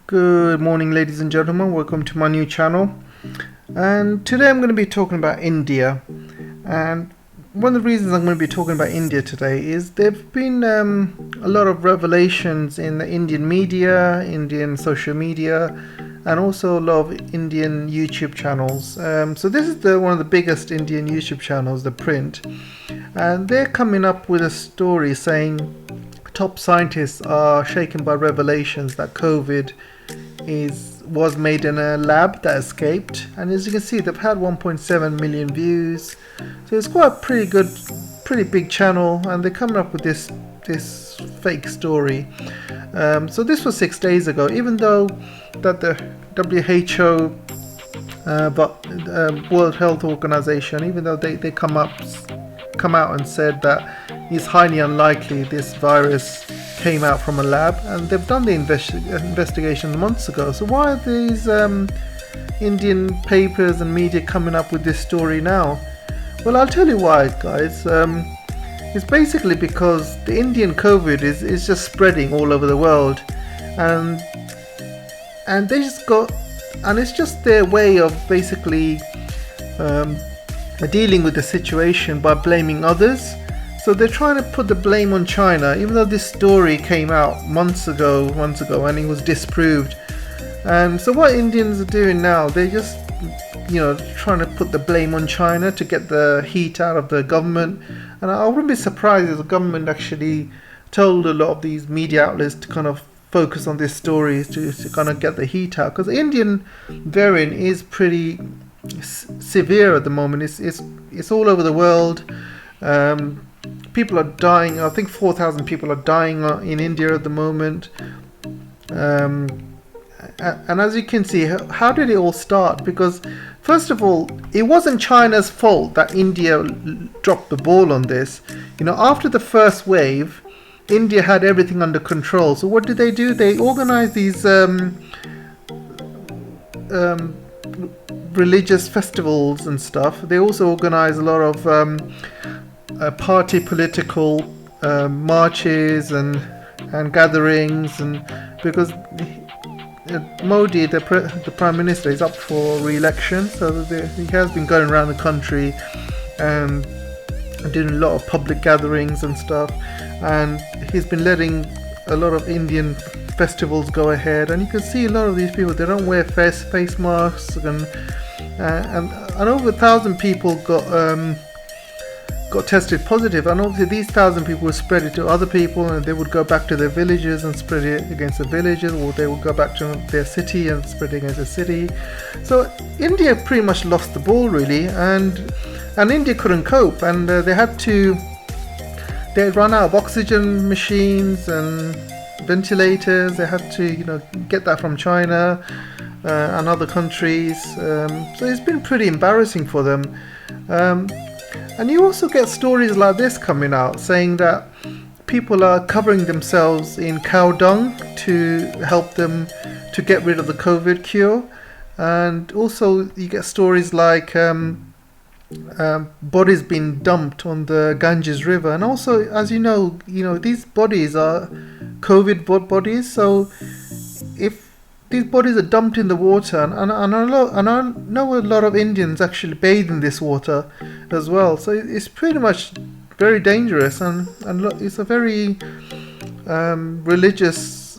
Good morning, ladies and gentlemen. Welcome to my new channel. And today I'm going to be talking about India. And one of the reasons I'm going to be talking about India today is there have been a lot of revelations in the Indian media, Indian social media, and also a lot of Indian YouTube channels. So this is one of the biggest Indian YouTube channels, The Print. And they're coming up with a story saying top scientists are shaken by revelations that COVID was made in a lab that escaped, and as you can see, they've had 1.7 million views, so it's quite a pretty big channel, and they're coming up with this fake story. So this was 6 days ago, even though that the WHO World Health Organization, even though they come out and said that it's highly unlikely this virus came out from a lab, and they've done the investigation months ago. So why are these Indian papers and media coming up with this story now? Well, I'll tell you why, guys. It's basically because the Indian COVID is just spreading all over the world, and they just got, and it's just their way of basically dealing with the situation by blaming others. So they're trying to put the blame on China, even though this story came out months ago, and it was disproved. And so what Indians are doing now, they're just, trying to put the blame on China to get the heat out of the government. And I wouldn't be surprised if the government actually told a lot of these media outlets to kind of focus on this story to kind of get the heat out, because the Indian variant is pretty severe at the moment. It's all over the world. People are dying. I think 4,000 people are dying in India at the moment. And as you can see, how did it all start? Because first of all, it wasn't China's fault that India dropped the ball on this. After the first wave, India had everything under control. So what did they do? They organized these religious festivals and stuff. They also organized a lot of party political marches and gatherings, and because Modi, the Prime Minister, is up for re-election, so he has been going around the country and doing a lot of public gatherings and stuff, and he's been letting a lot of Indian festivals go ahead, and you can see a lot of these people, they don't wear face masks, and over 1,000 people got tested positive, and obviously these 1,000 people would spread it to other people, and they would go back to their villages and spread it against the villages, or they would go back to their city and spread it against the city. So India pretty much lost the ball, really, and India couldn't cope, and they run out of oxygen machines and ventilators. They had to get that from China and other countries. So it's been pretty embarrassing for them. And you also get stories like this coming out saying that people are covering themselves in cow dung to help them to get rid of the COVID cure. And also you get stories like bodies being dumped on the Ganges River. And also, as you know, these bodies are COVID bodies. So if these bodies are dumped in the water, and I know a lot of Indians actually bathe in this water as well. So it's pretty much very dangerous, and it's a very religious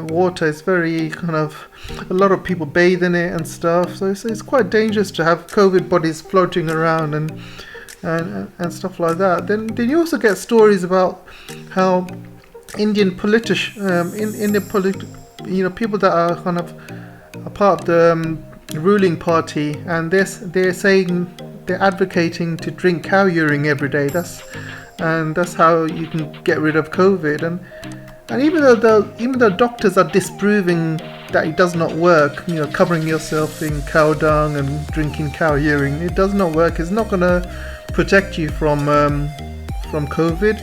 water. It's very a lot of people bathe in it and stuff. So it's quite dangerous to have COVID bodies floating around and stuff like that. Then you also get stories about how Indian people that are kind of a part of the ruling party, and they're saying they're advocating to drink cow urine every day. That's how you can get rid of COVID. And even though doctors are disproving that it does not work, covering yourself in cow dung and drinking cow urine, it does not work. It's not going to protect you from COVID.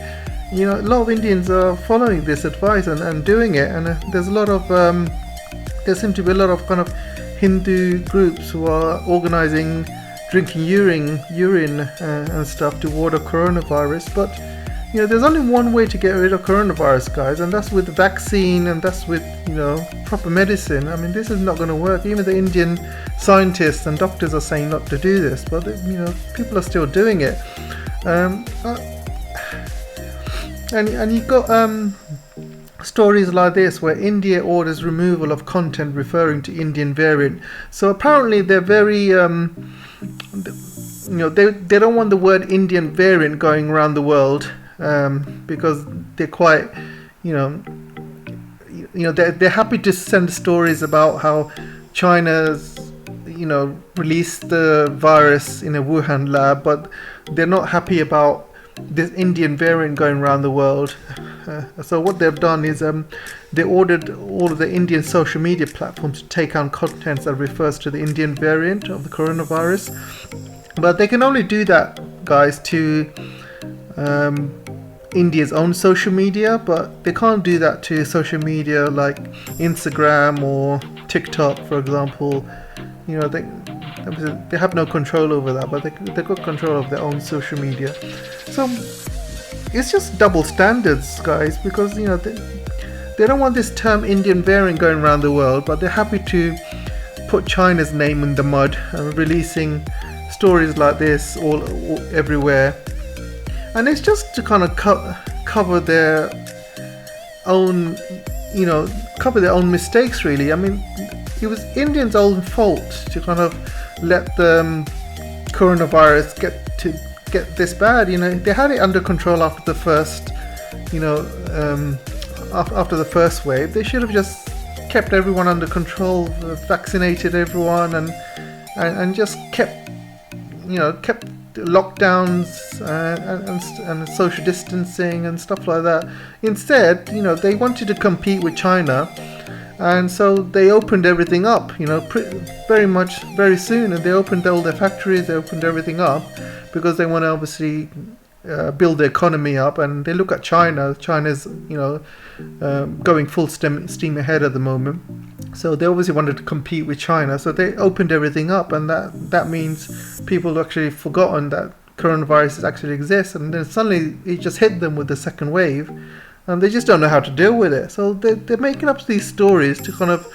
A lot of Indians are following this advice and doing it, and there seem to be a lot of kind of Hindu groups who are organizing drinking urine and stuff to ward off coronavirus. But there's only one way to get rid of coronavirus, guys, and that's with the vaccine, and that's with, proper medicine. I mean, this is not going to work. Even the Indian scientists and doctors are saying not to do this, but, people are still doing it. And you got stories like this where India orders removal of content referring to Indian variant. So apparently they're very, they don't want the word Indian variant going around the world, because they're quite, they're happy to send stories about how China's, released the virus in a Wuhan lab, but they're not happy about this Indian variant going around the world. So what they've done is they ordered all of the Indian social media platforms to take down content that refers to the Indian variant of the coronavirus. But they can only do that, guys, to India's own social media, but they can't do that to social media like Instagram or TikTok, for example. They have no control over that, but they've got control of their own social media. So it's just double standards, guys, because they don't want this term Indian variant going around the world, but they're happy to put China's name in the mud and releasing stories like this all everywhere. And it's just to kind of cover their own, cover their own mistakes, really. I mean, it was Indians' own fault to kind of let the coronavirus get this bad. They had it under control after the first, after the first wave. They should have just kept everyone under control, vaccinated everyone, and just kept lockdowns and social distancing and stuff like that. Instead, they wanted to compete with China, and so they opened everything up, very soon, and they opened all their factories, they opened everything up because they want to obviously build the economy up. And they look at China. China's going full steam ahead at the moment, so they obviously wanted to compete with China, so they opened everything up, and that means people actually forgotten that coronavirus actually exists, and then suddenly it just hit them with the second wave, and they just don't know how to deal with it. So they're making up these stories to kind of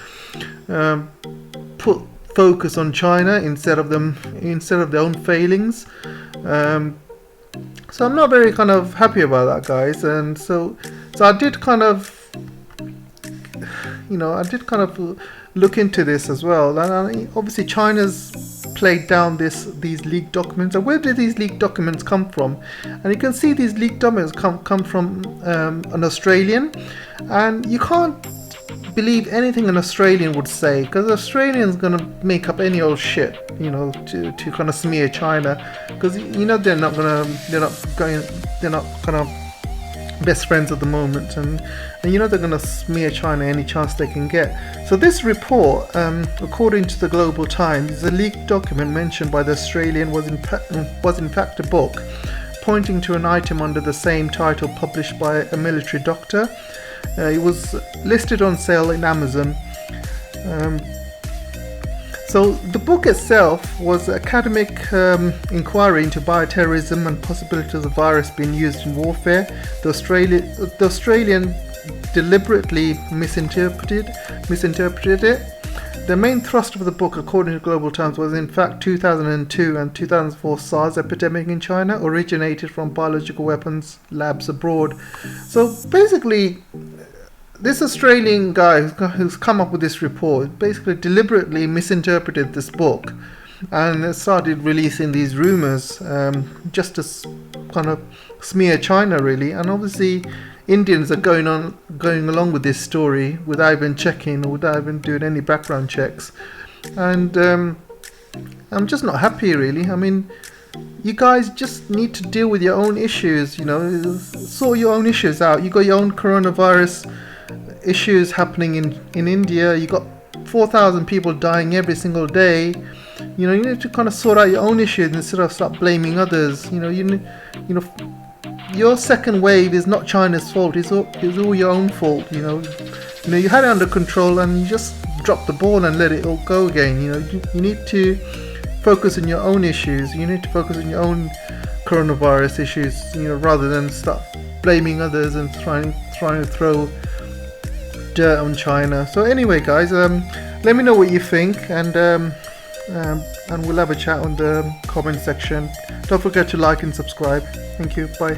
put focus on China instead of their own failings. So I'm not very kind of happy about that, guys. And so I did kind of, look into this as well. And obviously China's played down these leaked documents. And where did these leaked documents come from? And you can see these leaked documents come from an Australian. And you can't believe anything an Australian would say, because Australian's gonna make up any old shit, to kind of smear China, because they're not kind of best friends at the moment, and they're gonna smear China any chance they can get. So this report, according to the Global Times, is a leaked document mentioned by the Australian was in fact a book pointing to an item under the same title published by a military doctor. It was listed on sale in Amazon. So the book itself was academic inquiry into bioterrorism and possibilities of the virus being used in warfare. The Australian deliberately misinterpreted it. The main thrust of the book, according to Global Times, was in fact 2002 and 2004 SARS epidemic in China originated from biological weapons labs abroad. So basically, this Australian guy who's come up with this report basically deliberately misinterpreted this book and started releasing these rumors just to kind of smear China, really. And obviously Indians are going along with this story without even checking or without even doing any background checks. And I'm just not happy, really. I mean, you guys just need to deal with your own issues, sort your own issues out. You got your own coronavirus issues happening in India. You got 4,000 people dying every single day. You need to kind of sort out your own issues instead of start blaming others. Your second wave is not China's fault. It's all your own fault. You had it under control and you just dropped the ball and let it all go again. You need to focus on your own issues. You need to focus on your own coronavirus issues. Rather than start blaming others and trying to throw dirt on China. So anyway, guys, let me know what you think, and we'll have a chat on the comment section. Don't forget to like and subscribe. Thank you. Bye.